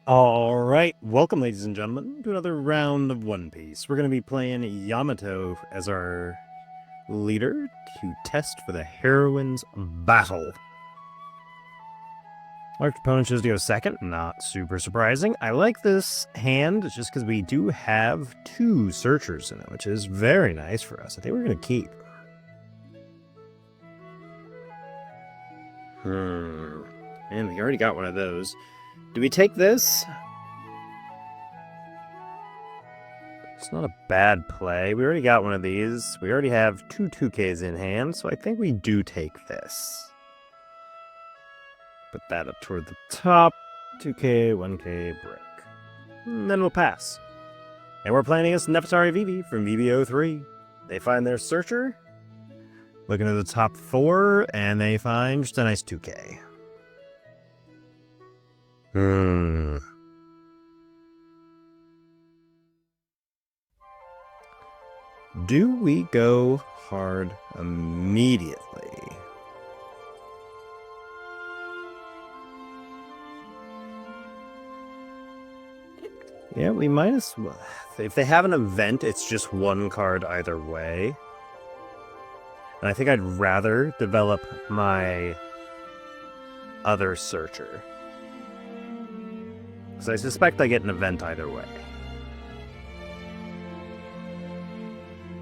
Alright, welcome ladies and gentlemen to another round of One Piece. We're going to be playing Yamato as our leader to test for the Heroine's battle. Our opponent chose to go second, not super surprising. I like this hand just because we do have two searchers in it, which is very nice for us. I think we're going to keep. And we already got one of those. Do we take this? It's not a bad play. We already got one of these. We already have two 2Ks in hand, so I think we do take this. Put that up toward the top. 2K, 1K, brick. And then we'll pass. And we're playing against Nefertari Vivi from VB03. They find their searcher. Looking at the top four, and they find just a nice 2K. Do we go hard immediately? Yeah, we might as well. If they have an event, it's just one card either way. And I think I'd rather develop my other searcher. Because I suspect I get an event either way.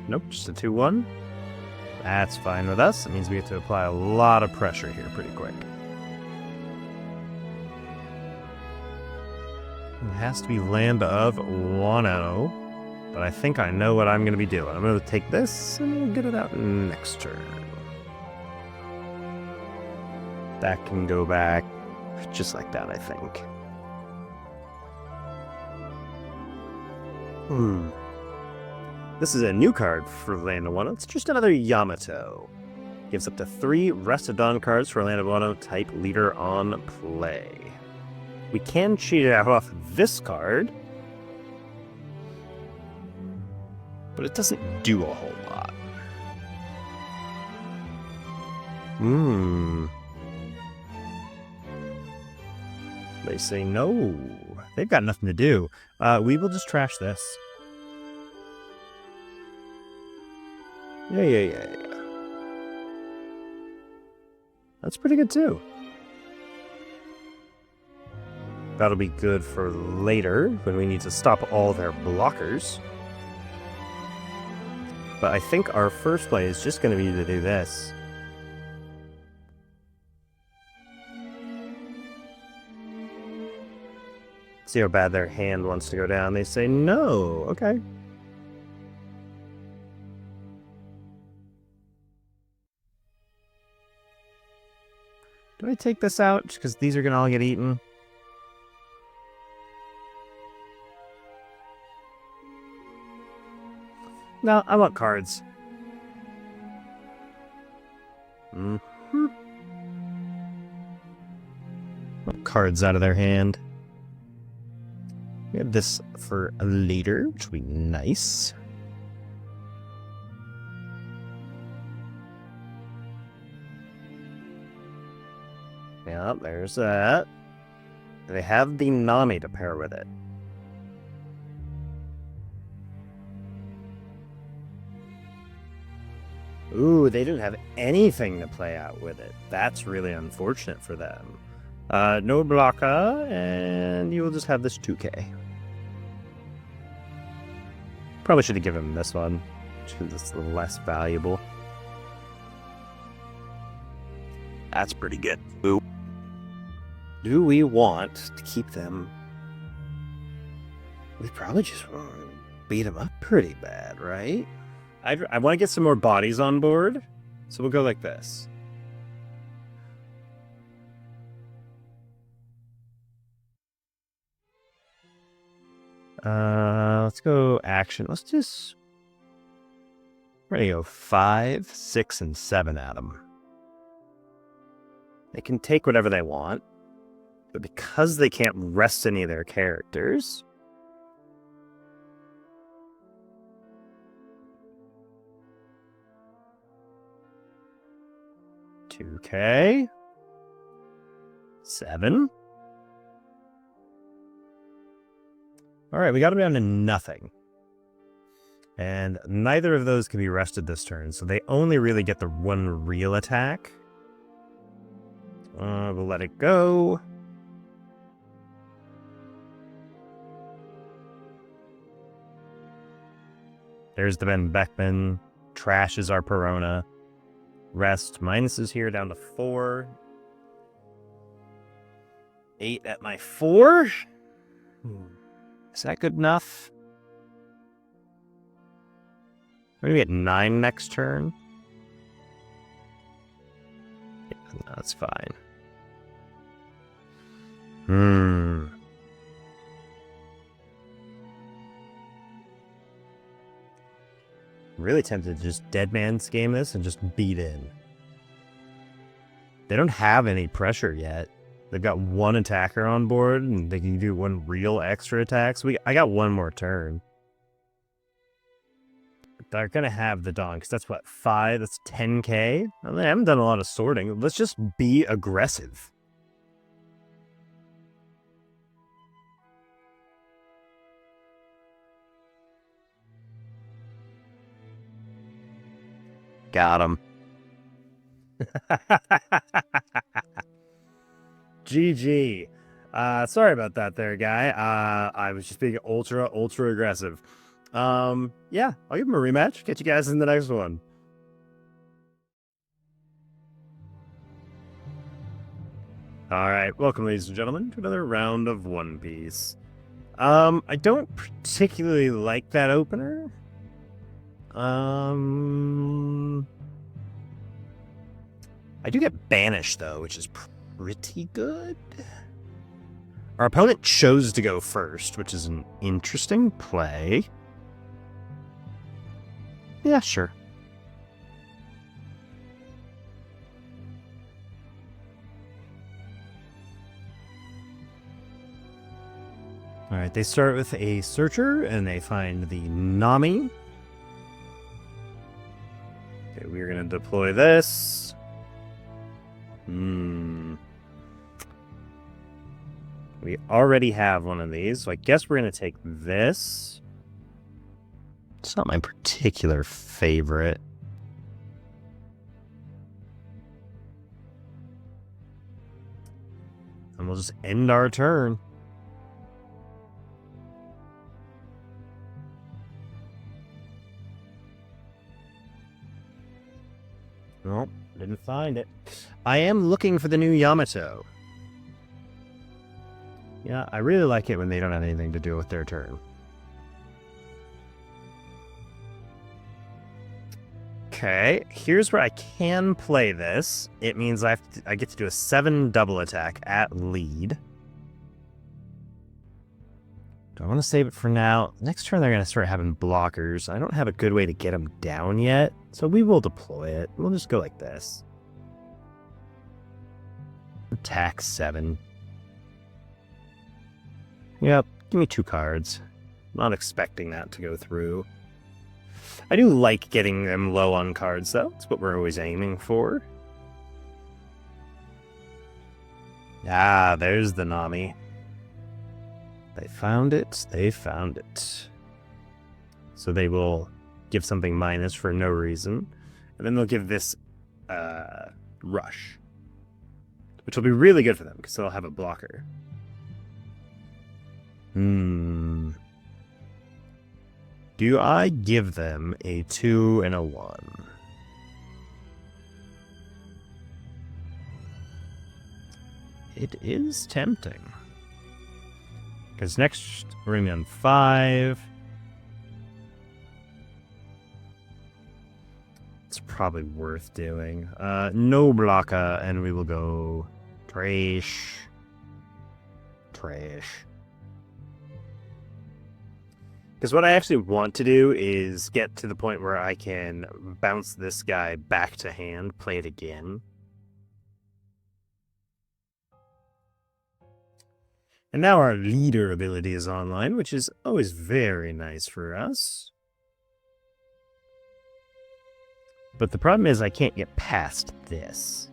Nope, just a 2-1. That's fine with us. It means we have to apply a lot of pressure here pretty quick. It has to be land of Wano. But I think I know what I'm going to be doing. I'm going to take this and we'll get it out next turn. That can go back just like that, I think. This is a new card for Land of Wano. It's just another Yamato. Gives up to 3 Rest of Dawn cards for Land of Wano type leader on play. We can cheat it out off this card, but it doesn't do a whole lot. They say no. They've got nothing to do. We will just trash this. Yeah. That's pretty good too. That'll be good for later when we need to stop all their blockers. But I think our first play is just going to be to do this. See how bad their hand wants to go down. They say no. Okay. Do I take this out just because these are going to all get eaten? No, I want cards. Want cards out of their hand. We have this for a later, which will be nice. Yeah, there's that. They have the Nami to pair with it. Ooh, they didn't have anything to play out with it. That's really unfortunate for them. No blocker, and you will just have this 2K. Probably should have given him this one, because it's less valuable. That's pretty good. Ooh. Do we want to keep them? We probably just want to beat them up pretty bad, right? I want to get some more bodies on board, so we'll go like this. Let's go action. Let's just... We're going to go 5, 6, and 7 at them. They can take whatever they want, but because they can't rest any of their characters... $2K. 7. Alright, we got him down to nothing. And neither of those can be rested this turn, so they only really get the one real attack. We'll let it go. There's the Ben Beckman. Trashes our Perona. Rest. Minuses here down to 4. 8 at my 4. Is that good enough? We're gonna get 9 next turn. Yeah, that's fine. Really tempted to just dead man's game this and just beat in. They don't have any pressure yet. They've got one attacker on board, and they can do one real extra attack. So I got one more turn. They're going to have the Dawn, because that's what, 5? That's 10k? I mean, I haven't done a lot of sorting. Let's just be aggressive. Got him. GG. Sorry about that there, guy. I was just being ultra aggressive. Yeah, I'll give him a rematch. Catch you guys in the next one. Alright, welcome ladies and gentlemen to another round of One Piece. I don't particularly like that opener. I do get banished though, which is pretty good. Our opponent chose to go first, which is an interesting play. Yeah, sure. Alright, they start with a searcher, and they find the Nami. Okay, we're going to deploy this. We already have one of these, so I guess we're going to take this. It's not my particular favorite. And we'll just end our turn. Nope, didn't find it. I am looking for the new Yamato. Yeah, I really like it when they don't have anything to do with their turn. Okay, here's where I can play this. It means I get to do a 7 double attack at lead. Do I want to save it for now? Next turn they're going to start having blockers. I don't have a good way to get them down yet, so we will deploy it. We'll just go like this. Attack 7. Yep, give me 2 cards. Not expecting that to go through. I do like getting them low on cards, though. It's what we're always aiming for. Ah, there's the Nami. They found it. They found it. So they will give something minus for no reason. And then they'll give this rush. Which will be really good for them, because they'll have a blocker. Do I give them a 2 and a 1? It is tempting. Because next we're going to be on 5. It's probably worth doing. No blocker, and we will go trash. Trash. Because what I actually want to do is get to the point where I can bounce this guy back to hand, play it again. And now our leader ability is online, which is always very nice for us. But the problem is I can't get past this.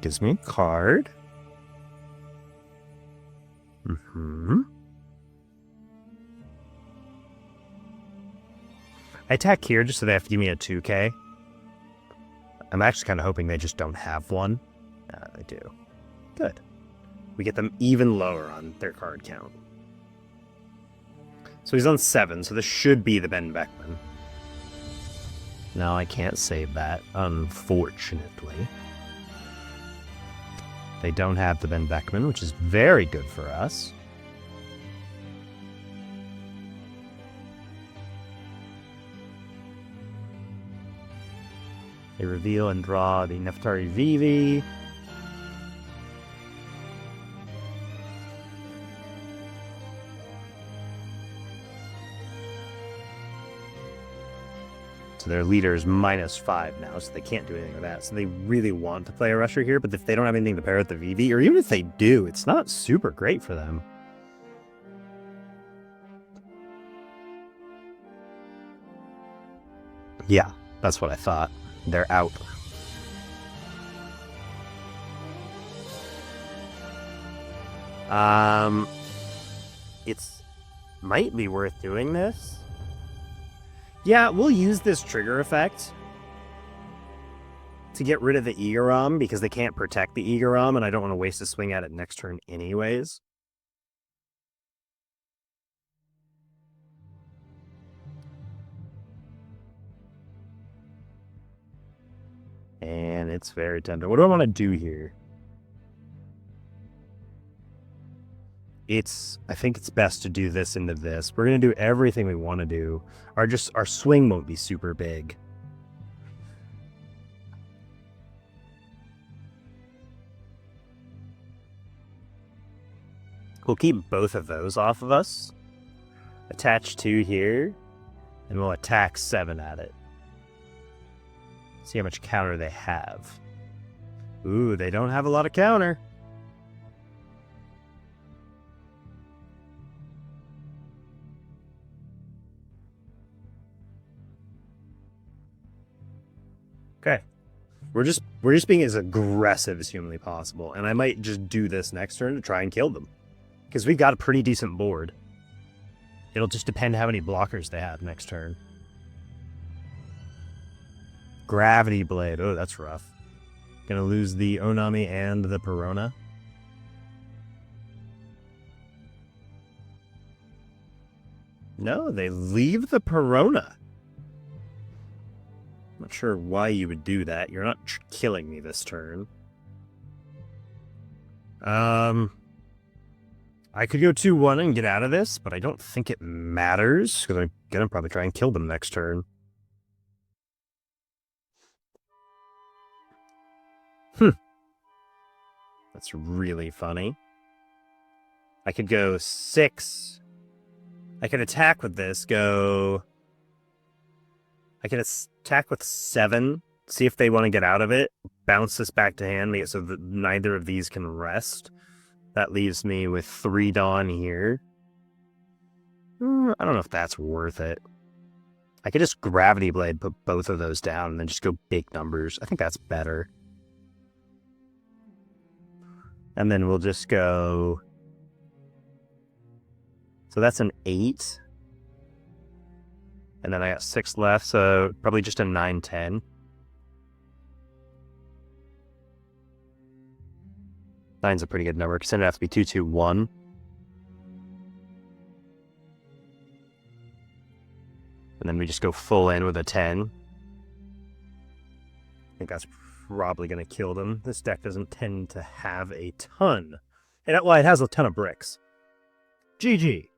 Gives me a card. I attack here just so they have to give me a 2k. I'm actually kind of hoping they just don't have one. They do. Good. We get them even lower on their card count. So he's on 7, so this should be the Ben Beckman. No, I can't save that, unfortunately. They don't have the Ben Beckman, which is very good for us. They reveal and draw the Nefertari Vivi. So their leader is -5 now, so they can't do anything with that. So they really want to play a rusher here, but if they don't have anything to pair with the Vivi, or even if they do, it's not super great for them. Yeah, that's what I thought. They're out. It's might be worth doing this. Yeah, we'll use this trigger effect to get rid of the Igaram because they can't protect the Igaram, and I don't want to waste a swing at it next turn anyways. And it's very tender. What do I want to do here? I think it's best to do this into this. We're going to do everything we want to do. Our swing won't be super big. We'll keep both of those off of us. Attach 2 here. And we'll attack 7 at it. See how much counter they have. Ooh, they don't have a lot of counter. Okay. We're just being as aggressive as humanly possible, and I might just do this next turn to try and kill them. Because we've got a pretty decent board. It'll just depend how many blockers they have next turn. Gravity Blade. Oh, that's rough. Gonna lose the Onami and the Perona. No, they leave the Perona. Not sure why you would do that. You're not killing me this turn. I could go 2-1 and get out of this, but I don't think it matters, because I'm gonna probably try and kill them next turn. That's really funny. I could go 6. I could attack with this, I can attack with 7, see if they want to get out of it, bounce this back to hand so that neither of these can rest. That leaves me with 3 Dawn here. I don't know if that's worth it. I could just Gravity Blade, put both of those down, and then just go big numbers. I think that's better. And then we'll just go... So that's an 8. And then I got 6 left, so probably just a 9-10. Nine's a pretty good number, because then it'd have to be 2-2-1. And then we just go full in with a 10. I think that's probably going to kill them. This deck doesn't tend to have a ton. Well, it has a ton of bricks. GG.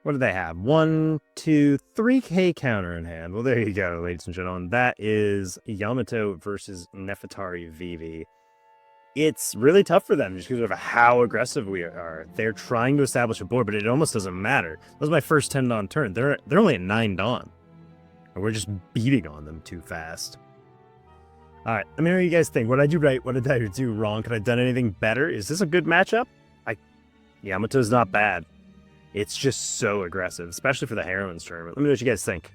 What do they have? 1, 2, 3k counter in hand. Well, there you go, ladies and gentlemen. That is Yamato versus Nefertari Vivi. It's really tough for them just because of how aggressive we are. They're trying to establish a board, but it almost doesn't matter. That was my first 10 Dawn turn. They're only at 9 Dawn. And we're just beating on them too fast. All right, let me know what you guys think. What did I do right? What did I do wrong? Could I have done anything better? Is this a good matchup? Yamato's not bad. It's just so aggressive, especially for the Heroines tournament. Let me know what you guys think.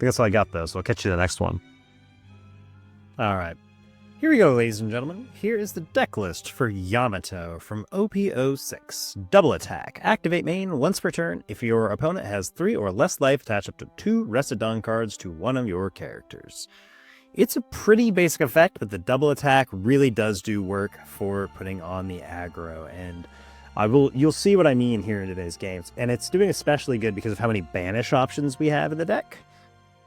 that's all I got, though, so I'll catch you in the next one. Alright. Here we go, ladies and gentlemen. Here is the deck list for Yamato from OP06. Double attack. Activate main once per turn. If your opponent has 3 or less life, attach up to 2 Rested Dawn cards to one of your characters. It's a pretty basic effect, but the double attack really does do work for putting on the aggro, and you'll see what I mean here in today's games. And it's doing especially good because of how many banish options we have in the deck.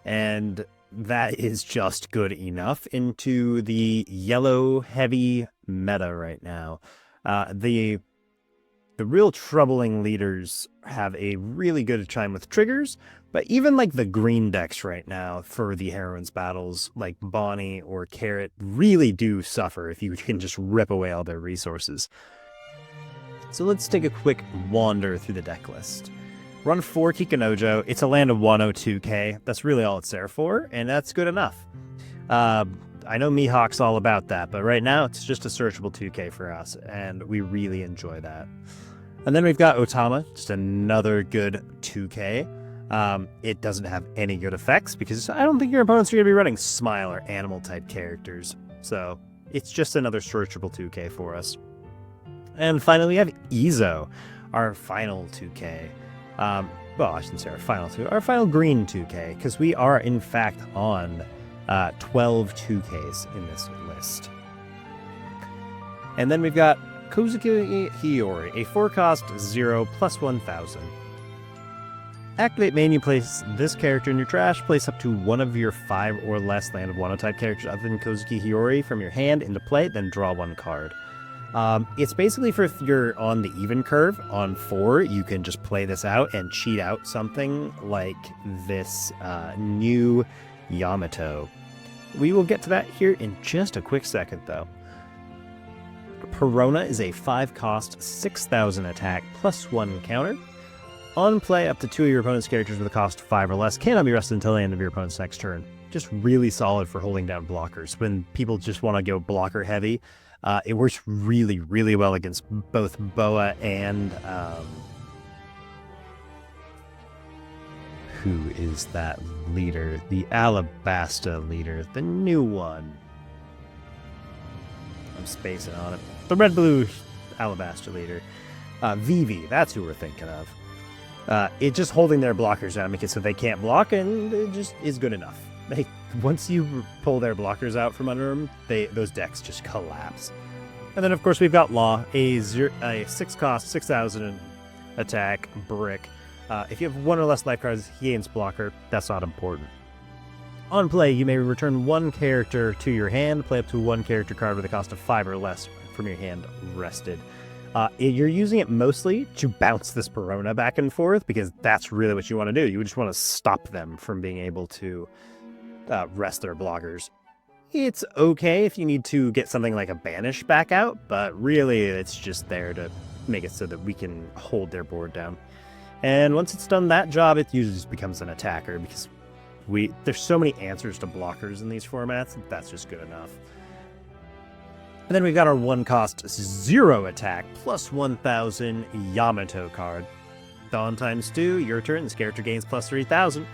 And that is just good enough into the yellow heavy meta right now. The real troubling leaders have a really good time with triggers, but even like the green decks right now for the Heroine's battles, like Bonnie or Carrot, really do suffer if you can just rip away all their resources. So let's take a quick wander through the deck list. Run 4 Kikanojo. It's a land of 102k. That's really all it's there for, and that's good enough. I know Mihawk's all about that, but right now it's just a searchable 2k for us, and we really enjoy that. And then we've got Otama, just another good 2k. It doesn't have any good effects because I don't think your opponents are going to be running Smile or Animal-type characters, so it's just another searchable 2k for us. And finally, we have Izo, our final 2k. Well, I shouldn't say our final green 2k, because we are in fact on 12 2ks in this list. And then we've got Kozuki Hiyori, a 4-cost 0 plus 1,000. Activate main, you place this character in your trash, place up to one of your 5 or less land of 1 type characters other than Kozuki Hiyori from your hand into play, then draw 1 card. It's basically for if you're on the even curve. On 4, you can just play this out and cheat out something like this new Yamato. We will get to that here in just a quick second, though. Perona is a 5-cost, 6,000 attack, plus 1 counter. On play, up to 2 of your opponent's characters with a cost of 5 or less cannot be rested until the end of your opponent's next turn. Just really solid for holding down blockers. When people just want to go blocker heavy, it works really, really well against both Boa and... who is that leader? The Alabasta leader. The new one. I'm spacing on it. The red-blue Alabasta leader. Vivi, that's who we're thinking of. It just holding their blockers down because so they can't block, and it just is good enough. Once you pull their blockers out from under them, those decks just collapse. And then, of course, we've got Law, a 6-cost, 6,000 attack brick. If you have 1 or less life cards, he gains blocker. That's not important. On play, you may return 1 character to your hand, play up to 1 character card with a cost of 5 or less from your hand rested. You're using it mostly to bounce this Perona back and forth, because that's really what you want to do. You just want to stop them from being able to rest their blockers. It's okay if you need to get something like a Banish back out, but really it's just there to make it so that we can hold their board down. And once it's done that job, it usually just becomes an attacker, because there's so many answers to blockers in these formats, that's just good enough. And then we've got our 1-cost 0 attack plus 1,000 Yamato card. Dawn times 2, your turn, this character gains plus 3,000.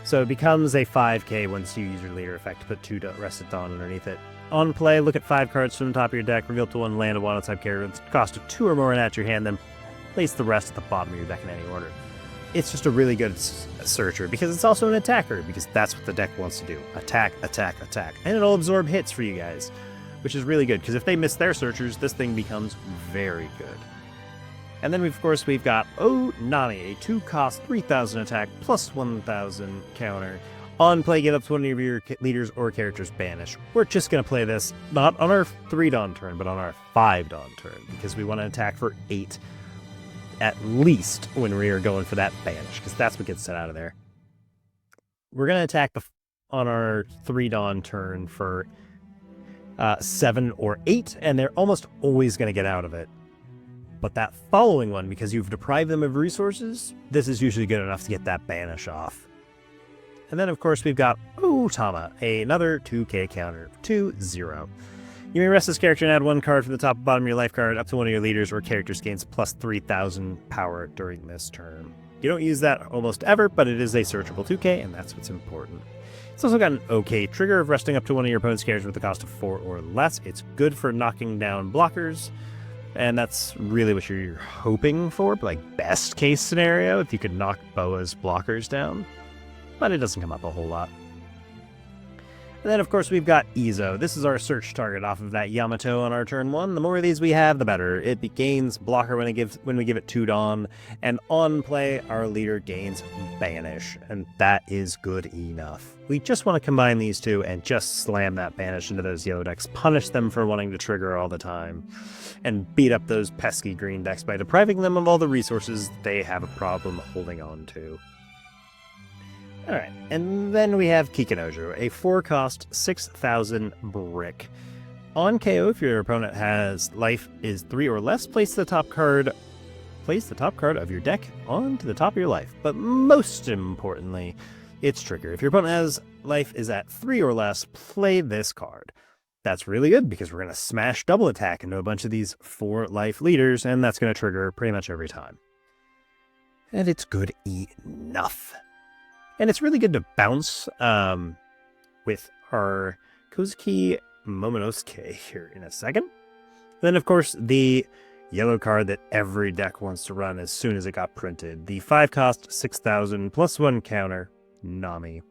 So it becomes a 5k once you use your leader effect to put 2 Rested Dawn underneath it. On play, look at 5 cards from the top of your deck, reveal to 1 land of 1 type character with a cost of 2 or more and add to your hand, then place the rest at the bottom of your deck in any order. It's just a really good searcher, because it's also an attacker, because that's what the deck wants to do. Attack, attack, attack. And it'll absorb hits for you guys, which is really good, because if they miss their searchers, this thing becomes very good. And then, of course, we've got Nani, a 2-cost, 3,000 attack, plus 1,000 counter. On play, get up to 1 of your leaders or characters banish. We're just going to play this, not on our 3 Dawn turn, but on our 5 Dawn turn, because we want to attack for 8 at least when we are going for that banish, because that's what gets set out of there. We're going to attack on our 3 Dawn turn for 7 or 8, and they're almost always going to get out of it. But that following one, because you've deprived them of resources, this is usually good enough to get that banish off. And then, of course, we've got Otama, another 2k counter, 2-0. You may rest this character and add one card from the top and bottom of your life card up to one of your leaders or characters gains plus 3,000 power during this turn. You don't use that almost ever, but it is a searchable 2K, and that's what's important. It's also got an okay trigger of resting up to one of your opponent's characters with a cost of 4 or less. It's good for knocking down blockers, and that's really what you're hoping for, like best case scenario, if you could knock Boa's blockers down. But it doesn't come up a whole lot. And then, of course, we've got Izo. This is our search target off of that Yamato on our turn 1. The more of these we have, the better. It gains blocker when we give it 2 Dawn, and on play, our leader gains Banish, and that is good enough. We just want to combine these two and just slam that Banish into those yellow decks, punish them for wanting to trigger all the time, and beat up those pesky green decks by depriving them of all the resources they have a problem holding on to. Alright, and then we have Kikinojo, a 4-cost, 6,000 brick. On KO, if your opponent has life is 3 or less, place the top card of your deck onto the top of your life. But most importantly, its trigger. If your opponent has life is at 3 or less, play this card. That's really good because we're going to smash double attack into a bunch of these 4-life leaders, and that's going to trigger pretty much every time. And it's good enough. And it's really good to bounce with our Kozuki Momonosuke here in a second. Then, of course, the yellow card that every deck wants to run as soon as it got printed. The 5-cost, 6,000, plus 1 counter, Nami.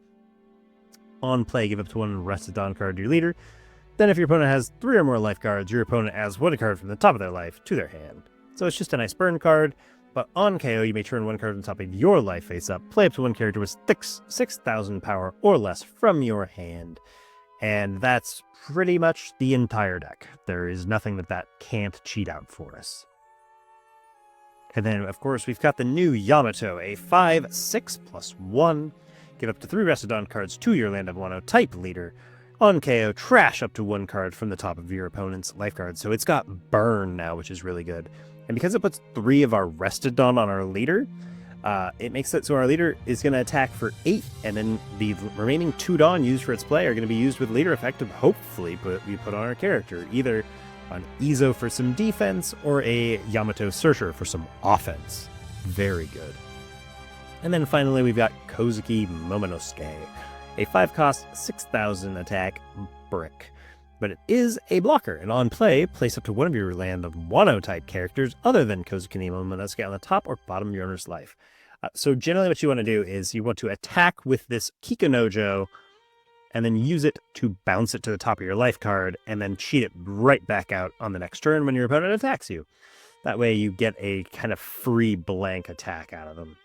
On play, give up to 1 rested Dawn card to your leader. Then if your opponent has 3 or more life cards, your opponent adds 1 card from the top of their life to their hand. So it's just a nice burn card. But on KO, you may turn 1 card on top of your life face up, play up to 1 character with 6,000 power or less from your hand. And that's pretty much the entire deck. There is nothing that can't cheat out for us. And then, of course, we've got the new Yamato, a 5/6 plus 1. Give up to 3 rested Dawn cards to your land of Wano type leader. On KO, trash up to 1 card from the top of your opponent's life card. So it's got burn now, which is really good. And because it puts 3 of our rested Dawn on our leader, it makes it so our leader is going to attack for 8, and then the remaining 2 Dawn used for its play are going to be used with leader effect to hopefully we put on our character, either on Izo for some defense or a Yamato Searcher for some offense. Very good. And then finally we've got Kozuki Momonosuke, a 5-cost, 6,000 attack brick. But it is a blocker, and on play, place up to 1 of your land of Wano-type characters other than Kozuki Momonosuke on the top or bottom of your owner's life. So generally what you want to do is you want to attack with this Kikinojo, and then use it to bounce it to the top of your life card, and then cheat it right back out on the next turn when your opponent attacks you. That way you get a kind of free blank attack out of them.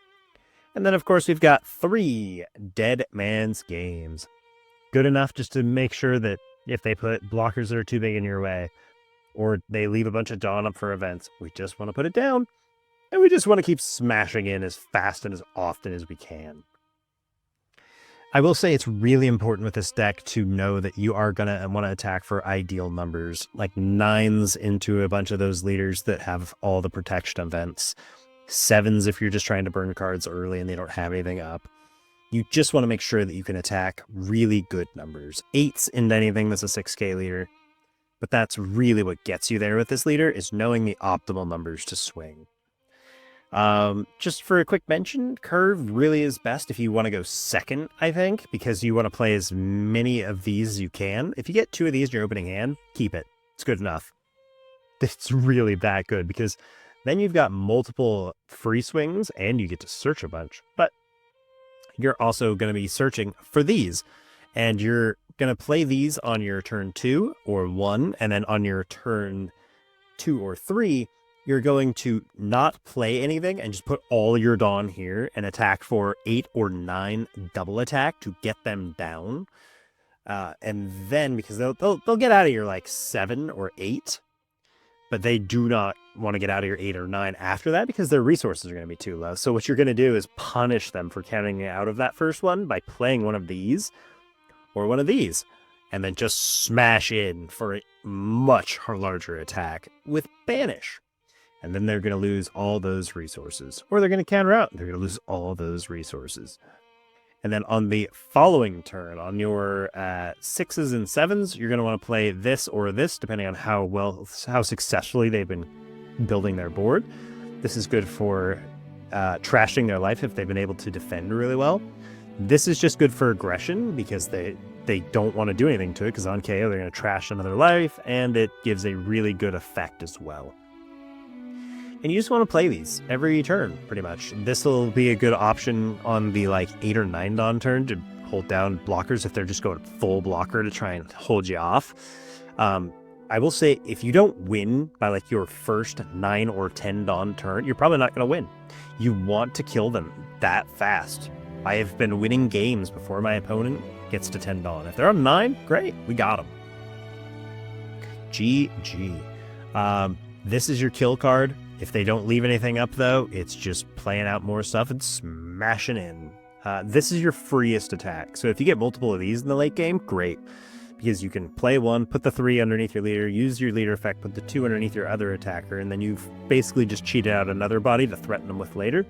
And then, of course, we've got 3 Dead Man's Games. Good enough just to make sure that if they put blockers that are too big in your way, or they leave a bunch of Dawn up for events, we just want to put it down, and we just want to keep smashing in as fast and as often as we can. I will say it's really important with this deck to know that you are going to want to attack for ideal numbers, like 9s into a bunch of those leaders that have all the protection events, 7s if you're just trying to burn cards early and they don't have anything up. You just want to make sure that you can attack really good numbers. 8s into anything that's a 6K leader. But that's really what gets you there with this leader, is knowing the optimal numbers to swing. Just for a quick mention, curve really is best if you want to go second, I think, because you want to play as many of these as you can. If you get 2 of these in your opening hand, keep it. It's good enough. It's really that good, because then you've got multiple free swings and you get to search a bunch. But you're also going to be searching for these, and you're going to play these on your turn 2 or 1, and then on your turn 2 or 3, you're going to not play anything and just put all your Dawn here and attack for 8 or 9 double attack to get them down. And then, because they'll get out of your like 7 or 8, but they do not want to get out of your 8 or 9 after that because their resources are going to be too low. So what you're going to do is punish them for counting out of that first one by playing one of these or one of these, and then just smash in for a much larger attack with Banish. And then they're going to lose all those resources, or they're going to counter out and they're going to lose all those resources. And then on the following turn, on your 6s and 7s, you're going to want to play this or this, depending on how successfully they've been building their board. This is good for trashing their life if they've been able to defend really well. This is just good for aggression because they don't want to do anything to it, because on KO they're going to trash another life, and it gives a really good effect as well. And you just want to play these every turn, pretty much. This will be a good option on the 8 or 9 Dawn turn to hold down blockers if they're just going full blocker to try and hold you off. I will say, if you don't win by your first 9 or 10 Dawn turn, you're probably not going to win. You want to kill them that fast. I have been winning games before my opponent gets to 10 Dawn. If they're on 9, great, we got them. GG. This is your kill card. If they don't leave anything up, though, it's just playing out more stuff and smashing in. This is your freest attack. So if you get multiple of these in the late game, great. Because you can play one, put the 3 underneath your leader, use your leader effect, put the 2 underneath your other attacker, and then you've basically just cheated out another body to threaten them with later.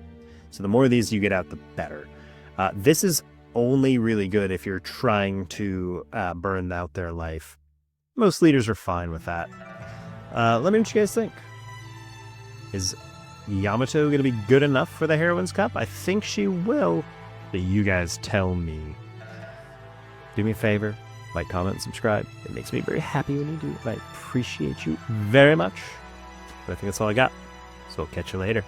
So the more of these you get out, the better. This is only really good if you're trying to burn out their life. Most leaders are fine with that. Let me know what you guys think. Is Yamato going to be good enough for the Heroines Cup? I think she will. But you guys tell me. Do me a favor. Like, comment, and subscribe. It makes me very happy when you do. I appreciate you very much. But I think that's all I got. So I'll catch you later.